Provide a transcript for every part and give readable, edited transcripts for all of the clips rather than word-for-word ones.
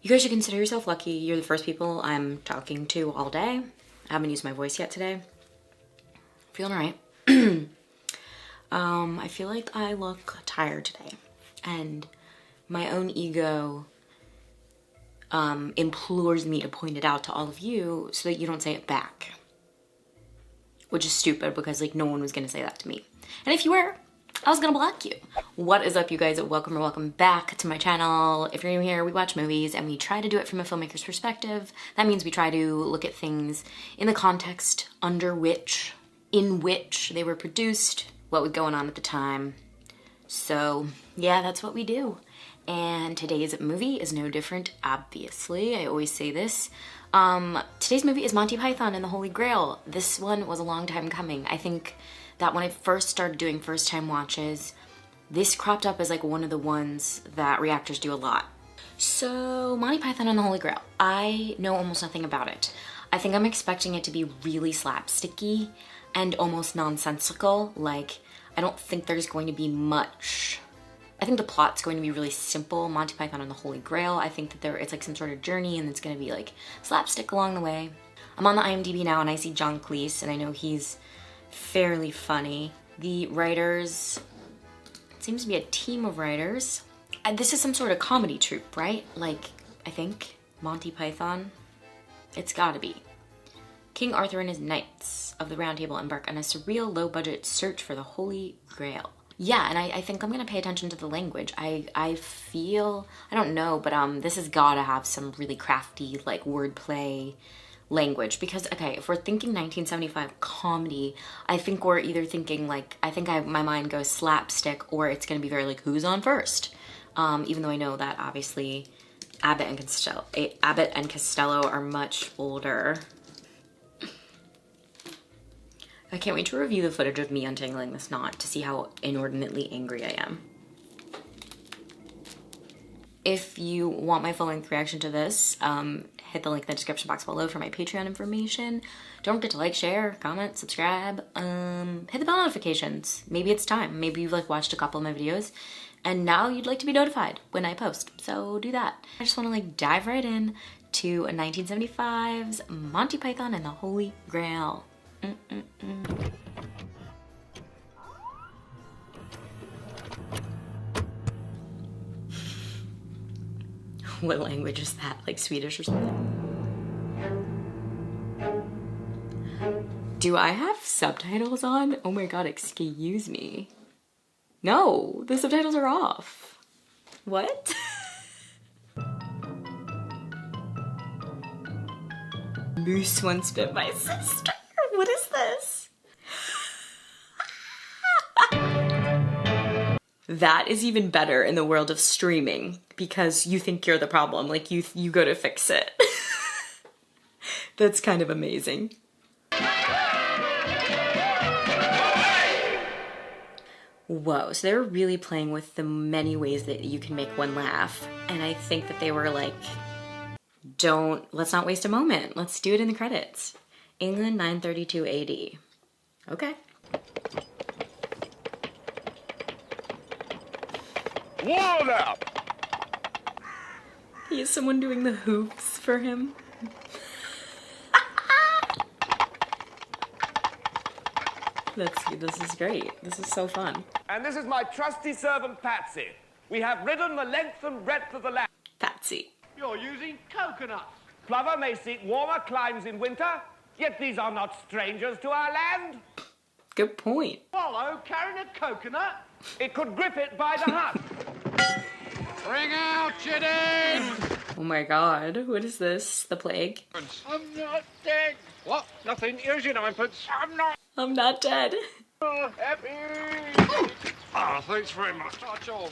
You guys should consider yourself lucky. You're the first people I'm talking to all day. I haven't used my voice yet today. Feeling alright. I feel like I look tired today, and my own ego implores me to point it out to all of you so that you don't say it back. Which is stupid because like no one was gonna say that to me. And if you were, I was gonna block you. What is up, you guys? Welcome back to my channel. If you're new here, we watch movies and we try to do it from a filmmaker's perspective. That means we try to look at things in the context in which they were produced, what was going on at the time. So yeah, that's what we do. And today's movie is no different, obviously. I always say this. Today's movie is Monty Python and the Holy Grail. This one was a long time coming. I think that when I first started doing first time watches, this cropped up as like one of the ones that reactors do a lot. So Monty Python and the Holy Grail, I know almost nothing about it. I think I'm expecting it to be really slapsticky and almost nonsensical. Like, I don't think there's going to be much. I think the plot's going to be really simple. Monty Python and the Holy Grail. I think that it's like some sort of journey and it's going to be like slapstick along the way. I'm on the IMDb now and I see John Cleese and I know he's fairly funny. The writers, it seems to be a team of writers. And this is some sort of comedy troupe, right? Like, I think Monty Python. It's gotta be. King Arthur and his knights of the Round Table embark on a surreal low-budget search for the Holy Grail. Yeah, and I think I'm gonna pay attention to the language. I feel, I don't know, but this has gotta have some really crafty, like, wordplay language. Because, okay, if we're thinking 1975 comedy, I think we're either thinking, like, my mind goes slapstick, or it's gonna be very, like, who's on first? Even though I know that, obviously, Abbott and Costello are much older. I can't wait to review the footage of me untangling this knot to see how inordinately angry I am. If you want my full-length reaction to this, hit the link in the description box below for my Patreon information. Don't forget to like, share, comment, subscribe, hit the bell notifications. Maybe it's time. Maybe you've like watched a couple of my videos and now you'd like to be notified when I post, so do that. I just want to like dive right in to 1975's Monty Python and the Holy Grail. What language is that? Like Swedish or something? Do I have subtitles on? Oh my god, excuse me. No, the subtitles are off. What? Moose once bit my sister. What is this? That is even better in the world of streaming because you think you're the problem. Like you go to fix it. That's kind of amazing. Whoa, so they were really playing with the many ways that you can make one laugh. And I think that they were like, let's not waste a moment. Let's do it in the credits. England, 932 AD. Okay. Whoa now! He has someone doing the hoops for him. This is great. This is so fun. And this is my trusty servant Patsy. We have ridden the length and breadth of the land. Patsy. You're using coconuts. Plover may seek warmer climes in winter, yet these are not strangers to our land. Good point. Swallow carrying a coconut? It could grip it by the husk. Bring out your dead! Oh my god, what is this? The plague? I'm not dead. What? Nothing. Here's your ninepence. I'm not dead. Oh, happy. Oh, thanks very much. That's all.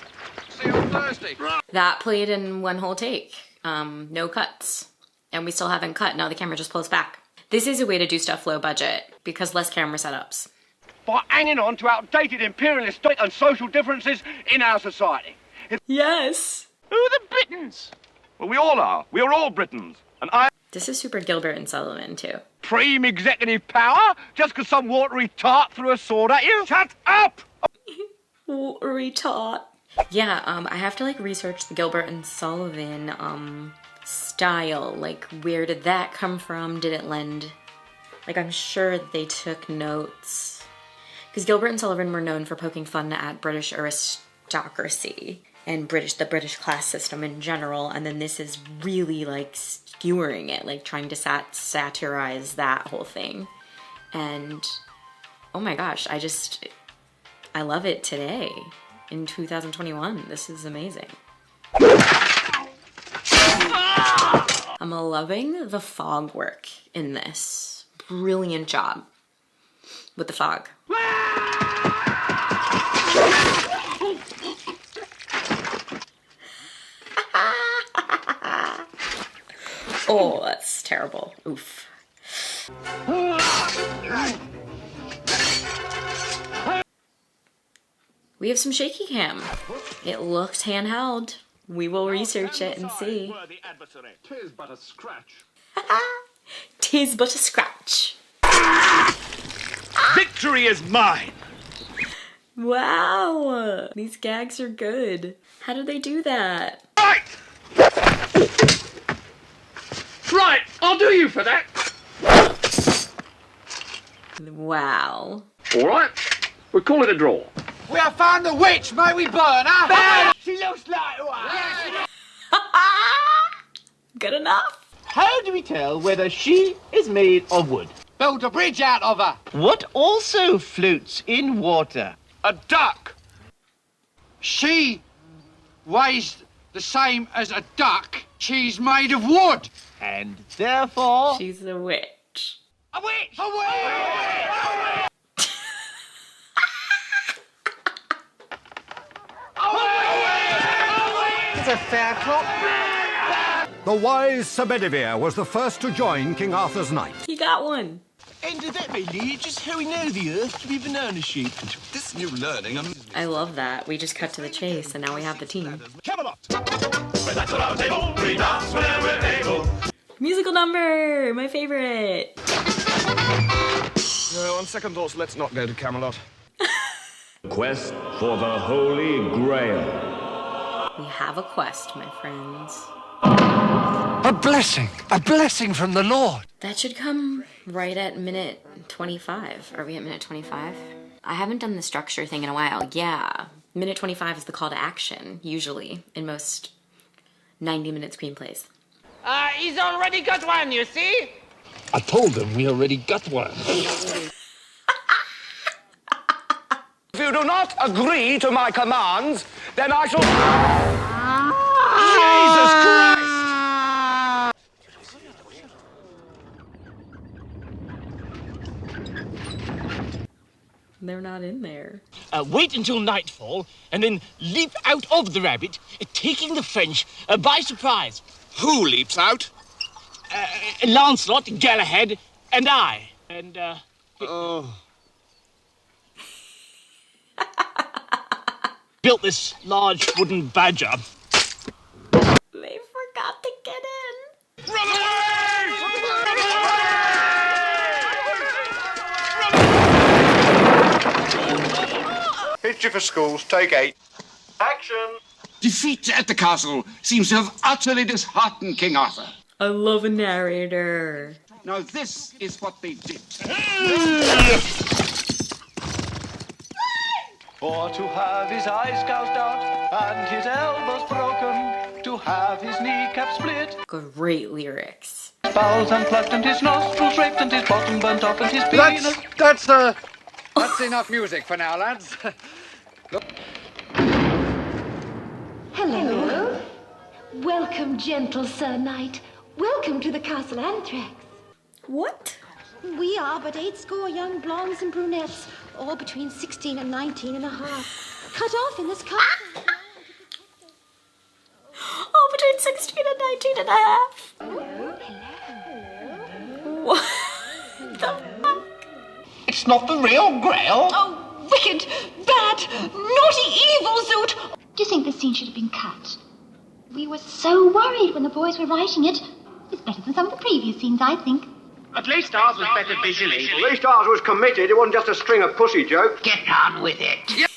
See you on Thursday. That played in one whole take. No cuts. And we still haven't cut. Now the camera just pulls back. This is a way to do stuff low budget because less camera setups. By hanging on to outdated imperialist and social differences in our society. Yes. Who are the Britons? Well, we all are. We are all Britons. And This is super Gilbert and Sullivan too. Supreme executive power just because some watery tart threw a sword at you? Shut up! Watery tart. Yeah, I have to like research the Gilbert and Sullivan style? Like, where did that come from? Did it lend... Like, I'm sure they took notes. Because Gilbert and Sullivan were known for poking fun at British aristocracy and the British class system in general. And then this is really, like, skewering it, like, trying to satirize that whole thing. And, oh my gosh, I love it today. In 2021, this is amazing. I'm loving the fog work in this. Brilliant job with the fog. Oh, that's terrible. Oof. We have some shaky cam. It looks handheld. We will research it and see. Tis but a scratch. Tis but a scratch. Victory is mine! Wow, these gags are good. How do they do that? Right! Right, I'll do you for that. Wow. All right, we'll call it a draw. We have found the witch, may we burn her? She looks like one! Good enough. How do we tell whether she is made of wood? Build a bridge out of her. What also floats in water? A duck! She weighs the same as a duck. She's made of wood. And therefore... She's a witch. A witch! A witch! It's a fair cop. The wise Sir Bedivere was the first to join King Arthur's knight. He got one. And that may lead just how we know the Earth to be banana-shaped. This new learning, I love that. We just cut to the chase and now we have the team. Camelot! Musical number! My favorite. No, on second thoughts, let's not go to Camelot. Quest for the Holy Grail. We have a quest, my friends. A blessing from the Lord. That should come right at minute 25. Are we at minute 25? I haven't done the structure thing in a while. Yeah. Minute 25 is the call to action, usually, in most 90-minute screenplays. He's already got one, you see? I told them we already got one. If you do not agree to my commands, then I shall... Jesus Christ! They're not in there. Wait until nightfall, and then leap out of the rabbit, taking the French by surprise. Who leaps out? Lancelot, Galahad, and I. And, built this large wooden badger. They forgot to get in. Run away! Picture for schools, take 8. Action! Defeat at the castle seems to have utterly disheartened King Arthur. I love a narrator. Now this is what they did. For to have his eyes gouged out and his elbows broken, to have his kneecap split, Great lyrics. his bowels unplugged and his nostrils raped and his bottom burnt off and his penis... That's enough music for now, lads. Hello. Welcome, gentle Sir Knight. Welcome to the Castle Anthrax. What? We are but 80 young blondes and brunettes, all between 16 and 19 and a half, cut off in this castle. Oh, between 16 and 19 and a half. Hello, hello. What the fuck? It's not the real Grail. Oh, wicked, bad, naughty, evil Zoot! Do you think the scene should have been cut? We were so worried when the boys were writing it. It's better than some of the previous scenes, I think. At least ours was better visually. At least ours was committed. It wasn't just a string of pussy jokes. Get on with it.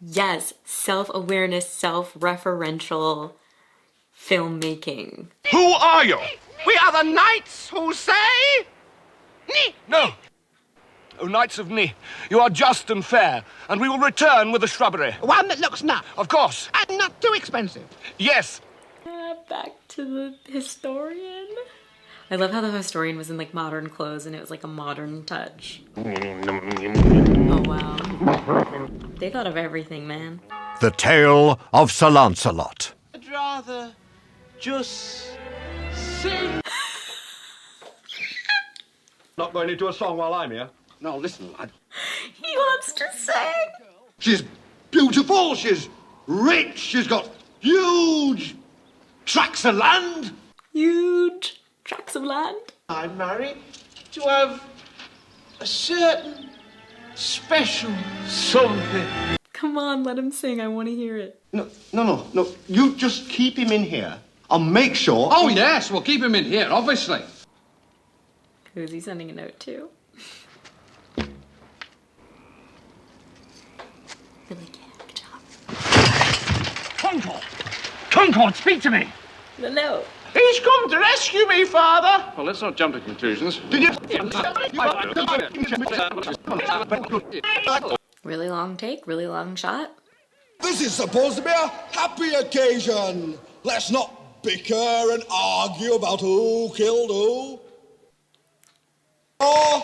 Yes, self-awareness, self-referential filmmaking. Who are you? We are the knights who say... Ni! No. Oh, Knights of Ni, you are just and fair, and we will return with the shrubbery. One that looks enough. Of course. And not too expensive. Yes. Back to the historian. I love how the historian was in like modern clothes and it was like a modern touch. Oh wow. They thought of everything, man. The Tale of Sir Lancelot. I'd rather just sing. Not going into a song while I'm here. No, listen, lad. He wants to sing. She's beautiful, she's rich, she's got huge tracts of land. Huge tracts of land. I'm married to have a certain special something. Come on, let him sing. I want to hear it. No. You just keep him in here. I'll make sure... Oh, yes, we'll keep him in here, obviously. Who's he sending a note to? Really good job. Concord, speak to me! The note. He's come to rescue me, Father. Well, let's not jump to conclusions. Really long take, really long shot. This is supposed to be a happy occasion. Let's not bicker and argue about who killed who. Or,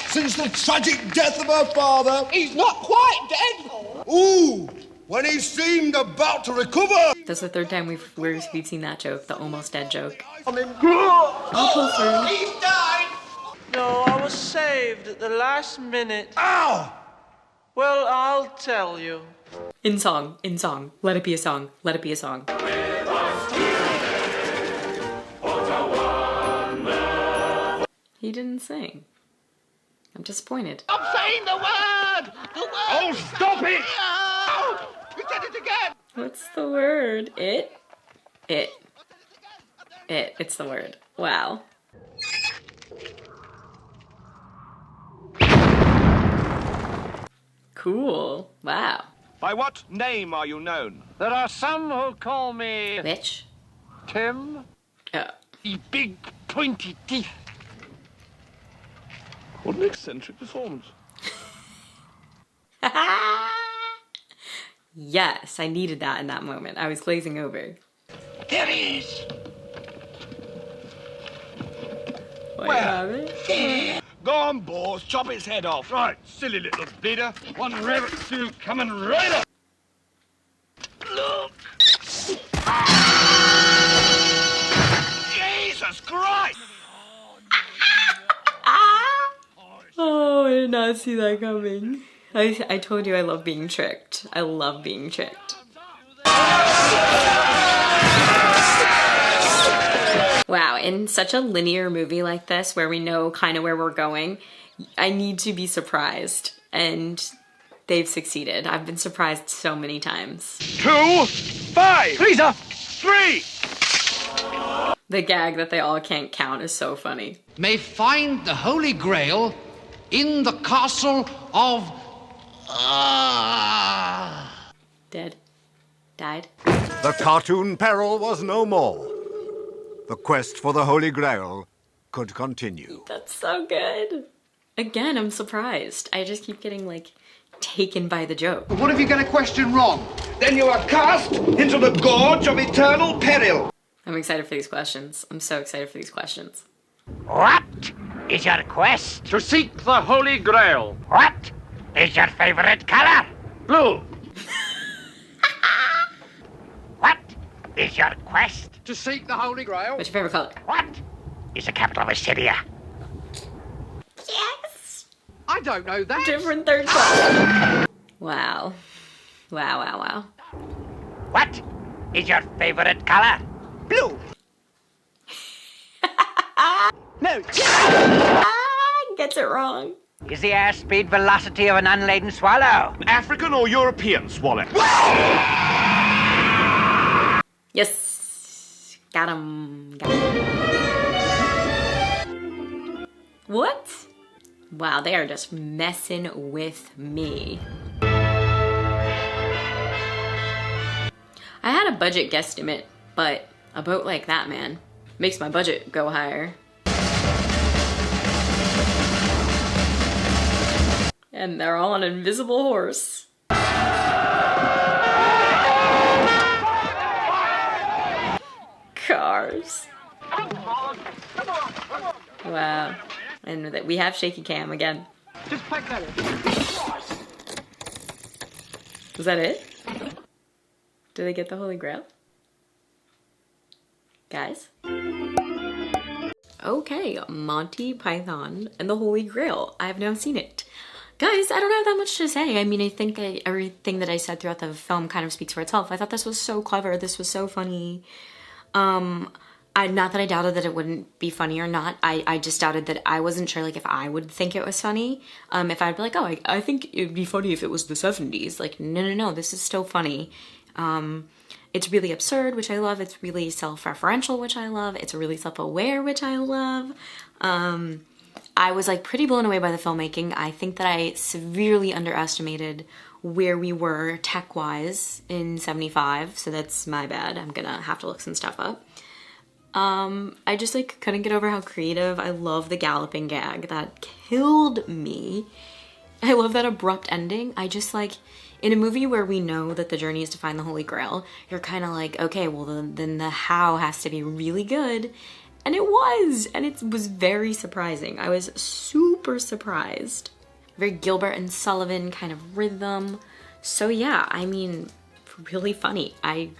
since the tragic death of her father... He's not quite dead. Ooh, when he seemed about to recover... That's the third time we've seen that joke, the almost dead joke. I'll pull through. He's died. No, I was saved at the last minute. Ow! Well, I'll tell you. In song. Let it be a song. Let it be a song. He didn't sing. I'm disappointed. Stop saying the word. The word. Oh, stop it! Oh, you said it again. What's the word? It. It's the word. Wow. Cool. Wow. By what name are you known? There are some who call me Which? Tim. The big pointy teeth. What an eccentric performance. Yes, I needed that in that moment. I was glazing over. There he is. Go on, boss, chop its head off. Right, silly little bleeder. One rabbit stew coming right up. Look! Jesus Christ! Oh, I did not see that coming. I told you I love being tricked. I love being tricked. Wow, in such a linear movie like this, where we know kind of where we're going, I need to be surprised. And they've succeeded. I've been surprised so many times. 2, 5, Lisa! 3. The gag that they all can't count is so funny. May find the Holy Grail in the castle of... Dead. Died. The cartoon peril was no more. The quest for the Holy Grail could continue. That's so good. Again, I'm surprised. I just keep getting, like, taken by the joke. What if you get a question wrong? Then you are cast into the gorge of eternal peril. I'm excited for these questions. I'm so excited for these questions. What is your quest? To seek the Holy Grail. What is your favorite color? Blue. What is your quest? To seek the Holy Grail. What's your favorite color? What is the capital of Assyria? Yes! I don't know that. Different third question. Wow. Wow. What is your favorite color? Blue. No. Gets it wrong. Is the airspeed velocity of an unladen swallow? African or European swallow? Yes. Got him. What? Wow, they are just messing with me. had a budget guesstimate, but a boat like that, man, makes my budget go higher. And they're all on an invisible horse. Cars. Wow. And we have shaky cam again. Just pack that in. Was that it? Did they get the Holy Grail? Guys? Okay, Monty Python and the Holy Grail. I have now seen it. Guys, I don't have that much to say. I mean, I think everything that I said throughout the film kind of speaks for itself. I thought this was so clever. This was so funny. Not that I doubted that it wouldn't be funny or not. I just doubted that I wasn't sure, like, if I would think it was funny. If I'd be like, oh, I think it'd be funny if it was the 70s. Like, no, this is still funny. It's really absurd, which I love. It's really self-referential, which I love. It's really self-aware, which I love. I was like pretty blown away by the filmmaking. I think that I severely underestimated where we were tech-wise in 75, so that's my bad. I'm gonna have to look some stuff up. I just like couldn't get over how creative. I love the galloping gag. That killed me. I love that abrupt ending. I just like, in a movie where we know that the journey is to find the Holy Grail, you're kind of like, okay, well then the how has to be really good. And it was, and it was very surprising. I was super surprised. Very Gilbert and Sullivan kind of rhythm. So yeah, I mean, really funny. I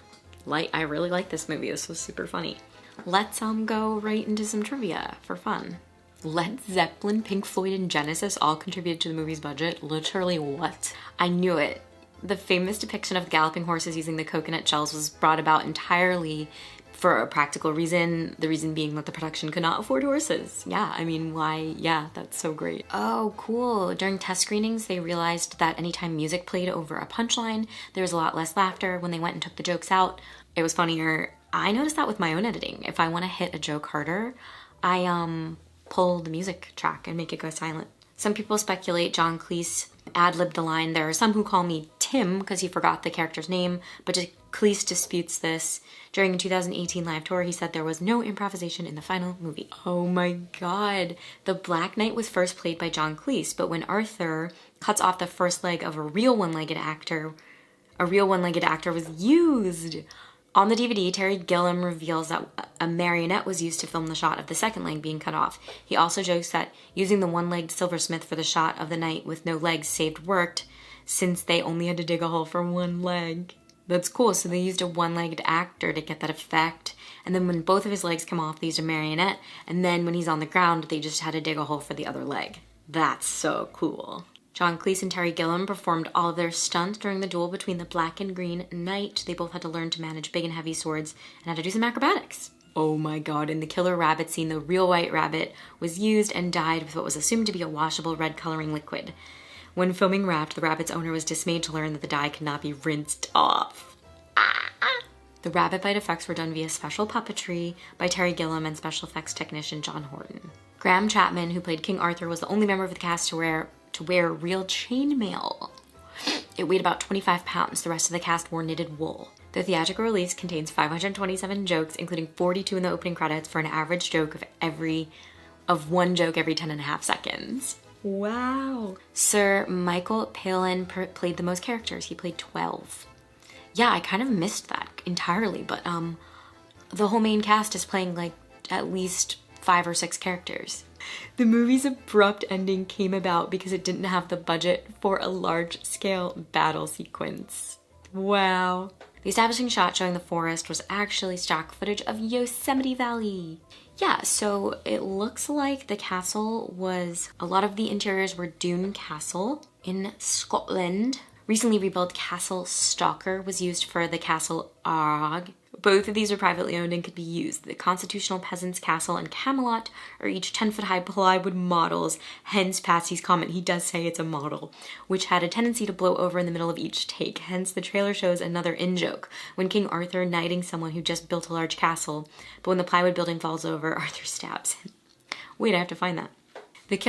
really like this movie. This was super funny. Let's go right into some trivia for fun. Led Zeppelin, Pink Floyd, and Genesis all contributed to the movie's budget. Literally what? I knew it. The famous depiction of galloping horses using the coconut shells was brought about entirely for a practical reason, the reason being that the production could not afford horses. Yeah, I mean, why? Yeah, that's so great. Oh, cool. During test screenings, they realized that anytime music played over a punchline, there was a lot less laughter. When they went and took the jokes out, it was funnier. I noticed that with my own editing. If I want to hit a joke harder, I pull the music track and make it go silent. Some people speculate John Cleese ad-libbed the line. There are some who call me Tim because he forgot the character's name, but Cleese disputes this. During a 2018 live tour, he said there was no improvisation in the final movie. Oh my god. The Black Knight was first played by John Cleese, but when Arthur cuts off the first leg of a real one-legged actor was used. On the DVD, Terry Gilliam reveals that a marionette was used to film the shot of the second leg being cut off. He also jokes that using the one-legged silversmith for the shot of the knight with no legs saved worked, since they only had to dig a hole for one leg. That's cool, so they used a one-legged actor to get that effect, and then when both of his legs come off, they used a marionette, and then when he's on the ground, they just had to dig a hole for the other leg. That's so cool. John Cleese and Terry Gilliam performed all of their stunts during the duel between the Black and Green Knight. They both had to learn to manage big and heavy swords and had to do some acrobatics. Oh my god, in the killer rabbit scene, the real white rabbit was used and dyed with what was assumed to be a washable red coloring liquid. When filming Wrapped, the rabbit's owner was dismayed to learn that the dye could not be rinsed off. The rabbit bite effects were done via special puppetry by Terry Gilliam and special effects technician John Horton. Graham Chapman, who played King Arthur, was the only member of the cast to wear real chainmail. It weighed about 25 pounds. The rest of the cast wore knitted wool. The theatrical release contains 527 jokes, including 42 in the opening credits, for an average joke of one joke every 10.5 seconds. Wow. Sir Michael Palin played the most characters. He played 12. Yeah, I kind of missed that entirely, but the whole main cast is playing like at least 5 or 6 characters. The movie's abrupt ending came about because it didn't have the budget for a large-scale battle sequence. Wow. The establishing shot showing the forest was actually stock footage of Yosemite Valley. Yeah, so it looks like the castle was, a lot of the interiors were Doune Castle in Scotland. Recently rebuilt Castle Stalker was used for the Castle Arg. Both of these are privately owned and could be used. The Constitutional Peasants Castle and Camelot are each 10-foot-high plywood models, hence Patsy's comment, he does say it's a model, which had a tendency to blow over in the middle of each take. Hence, the trailer shows another in-joke, when King Arthur knighting someone who just built a large castle, but when the plywood building falls over, Arthur stabs him. Wait, I have to find that. In the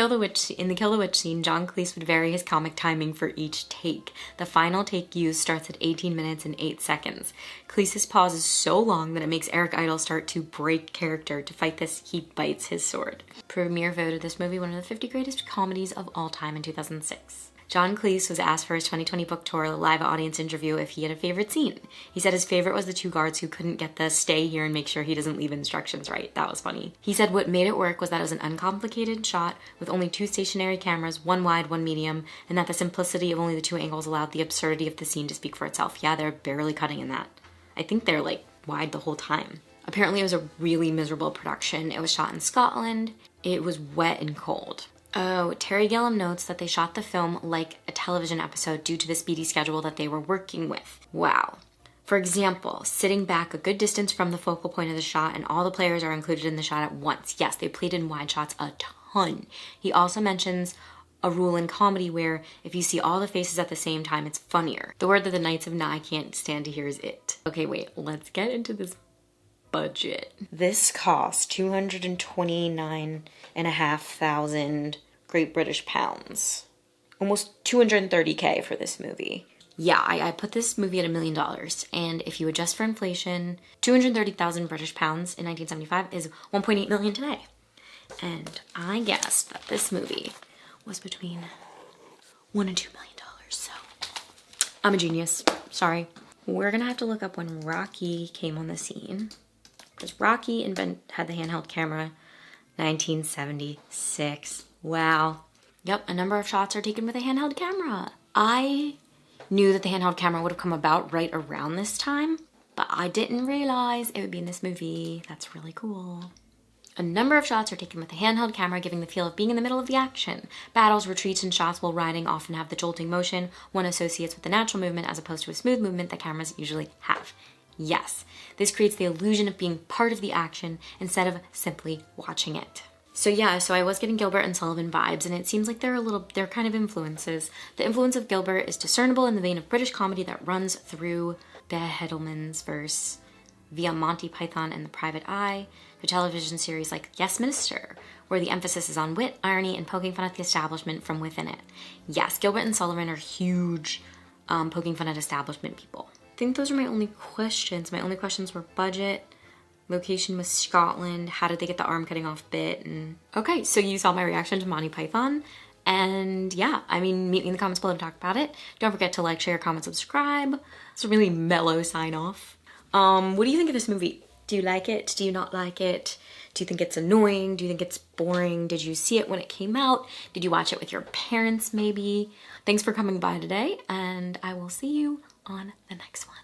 Kill the Witch scene, John Cleese would vary his comic timing for each take. The final take used starts at 18 minutes and 8 seconds. Cleese's pause is so long that it makes Eric Idle start to break character. To fight this, he bites his sword. Premiere voted this movie one of the 50 greatest comedies of all time in 2006. John Cleese was asked for his 2020 book tour live audience interview if he had a favorite scene. He said his favorite was the two guards who couldn't get the stay here and make sure he doesn't leave instructions right. That was funny. He said what made it work was that it was an uncomplicated shot with only 2 stationary cameras, one wide, one medium, and that the simplicity of only the 2 angles allowed the absurdity of the scene to speak for itself. Yeah, they're barely cutting in that. I think they're like wide the whole time. Apparently it was a really miserable production. It was shot in Scotland. It was wet and cold. Oh, Terry Gilliam notes that they shot the film like a television episode due to the speedy schedule that they were working with. Wow. For example, sitting back a good distance from the focal point of the shot and all the players are included in the shot at once. Yes, they played in wide shots a ton. He also mentions a rule in comedy where if you see all the faces at the same time, it's funnier. The word that the Knights of Nye can't stand to hear is it. Okay, wait, let's get into this budget. This cost $229,500 Great British pounds. Almost 230K for this movie. Yeah, I put this movie at $1 million, and if you adjust for inflation, 230,000 British pounds in 1975 is 1.8 million today. And I guessed that this movie was between $1 and $2 million, so I'm a genius. Sorry. We're gonna have to look up when Rocky came on the scene, because Rocky had the handheld camera 1976. Wow. Yep, a number of shots are taken with a handheld camera. I knew that the handheld camera would have come about right around this time, but I didn't realize it would be in this movie. That's really cool. A number of shots are taken with a handheld camera, giving the feel of being in the middle of the action. Battles, retreats, and shots while riding often have the jolting motion one associates with the natural movement as opposed to a smooth movement that cameras usually have. Yes, this creates the illusion of being part of the action instead of simply watching it. So yeah, I was getting Gilbert and Sullivan vibes, and it seems like they're kind of influences. The influence of Gilbert is discernible in the vein of British comedy that runs through Bear Heddleman's verse via Monty Python and The Private Eye, to television series like Yes Minister, where the emphasis is on wit, irony, and poking fun at the establishment from within it. Yes, Gilbert and Sullivan are huge poking fun at establishment people. I think those are my only questions. My only questions were budget, location was Scotland, how did they get the arm cutting off bit, and okay, so you saw my reaction to Monty Python, and yeah, I mean, meet me in the comments below to talk about it. Don't forget to like, share, comment, subscribe. It's a really mellow sign off. What do you think of this movie? Do you like it? Do you not like it? Do you think it's annoying? Do you think it's boring? Did you see it when it came out? Did you watch it with your parents maybe? Thanks for coming by today, and I will see you on the next one.